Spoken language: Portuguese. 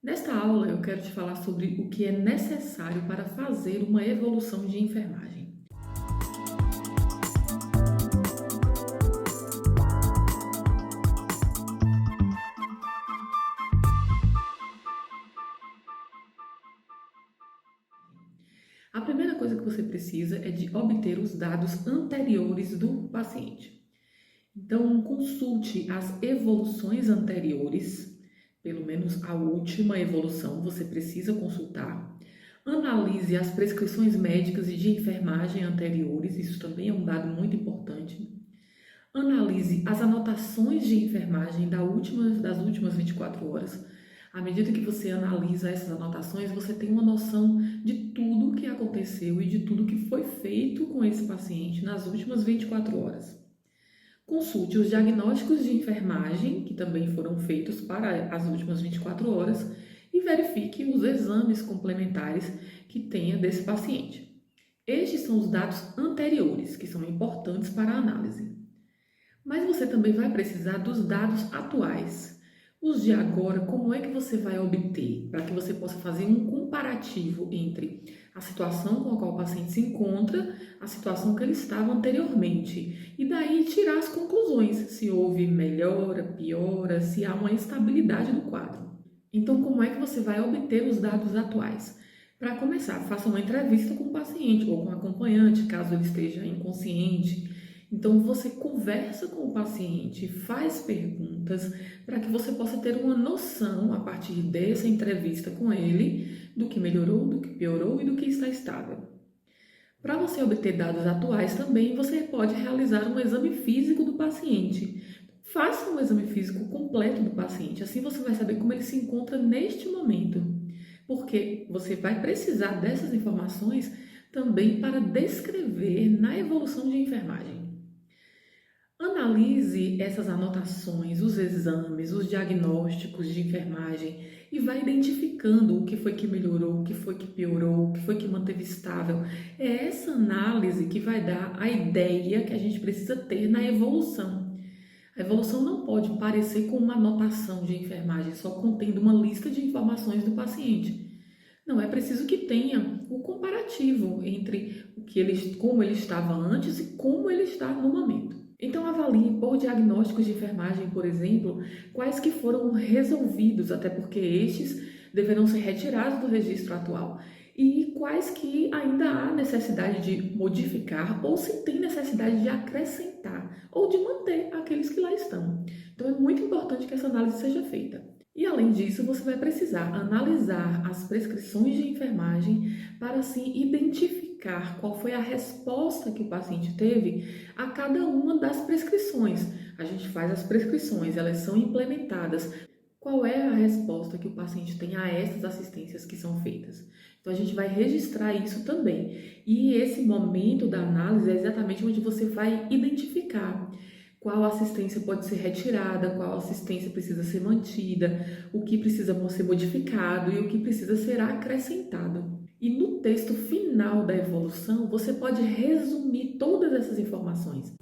Nesta aula, eu quero te falar sobre o que é necessário para fazer uma evolução de enfermagem. A primeira coisa que você precisa é de obter os dados anteriores do paciente. Então, consulte as evoluções anteriores, pelo menos a última evolução você precisa consultar. Analise as prescrições médicas e de enfermagem anteriores, isso também é um dado muito importante. Analise as anotações de enfermagem das últimas 24 horas. À medida que você analisa essas anotações, você tem uma noção de tudo o que aconteceu e de tudo que foi feito com esse paciente nas últimas 24 horas. Consulte os diagnósticos de enfermagem, que também foram feitos para as últimas 24 horas, e verifique os exames complementares que tenha desse paciente. Estes são os dados anteriores, que são importantes para a análise. Mas você também vai precisar dos dados atuais. Os de agora, como é que você vai obter? Para que você possa fazer um comparativo entre a situação com a qual o paciente se encontra, a situação que ele estava anteriormente. E daí tirar as conclusões, se houve melhora, piora, se há uma estabilidade do quadro. Então, como é que você vai obter os dados atuais? Para começar, faça uma entrevista com o paciente ou com o acompanhante, caso ele esteja inconsciente. Então, você conversa com o paciente, faz perguntas para que você possa ter uma noção, a partir dessa entrevista com ele, do que melhorou, do que piorou e do que está estável. Para você obter dados atuais também, você pode realizar um exame físico do paciente. Faça um exame físico completo do paciente, assim você vai saber como ele se encontra neste momento, porque você vai precisar dessas informações também para descrever na evolução de enfermagem. Analise essas anotações, os exames, os diagnósticos de enfermagem e vai identificando o que foi que melhorou, o que foi que piorou, o que foi que manteve estável. É essa análise que vai dar a ideia que a gente precisa ter na evolução. A evolução não pode parecer com uma anotação de enfermagem, só contendo uma lista de informações do paciente. Não, é preciso que tenha o comparativo entre como ele estava antes e como ele está no momento. Então avalie por diagnósticos de enfermagem, por exemplo, quais que foram resolvidos, até porque estes deverão ser retirados do registro atual, e quais que ainda há necessidade de modificar ou se tem necessidade de acrescentar ou de manter aqueles que lá estão. Então é muito importante que essa análise seja feita. E além disso, você vai precisar analisar as prescrições de enfermagem para assim identificar qual foi a resposta que o paciente teve a cada uma das prescrições. A gente faz as prescrições, elas são implementadas. Qual é a resposta que o paciente tem a essas assistências que são feitas? Então a gente vai registrar isso também. E esse momento da análise é exatamente onde você vai identificar qual assistência pode ser retirada, qual assistência precisa ser mantida, o que precisa ser modificado e o que precisa ser acrescentado. E no texto final da evolução, você pode resumir todas essas informações.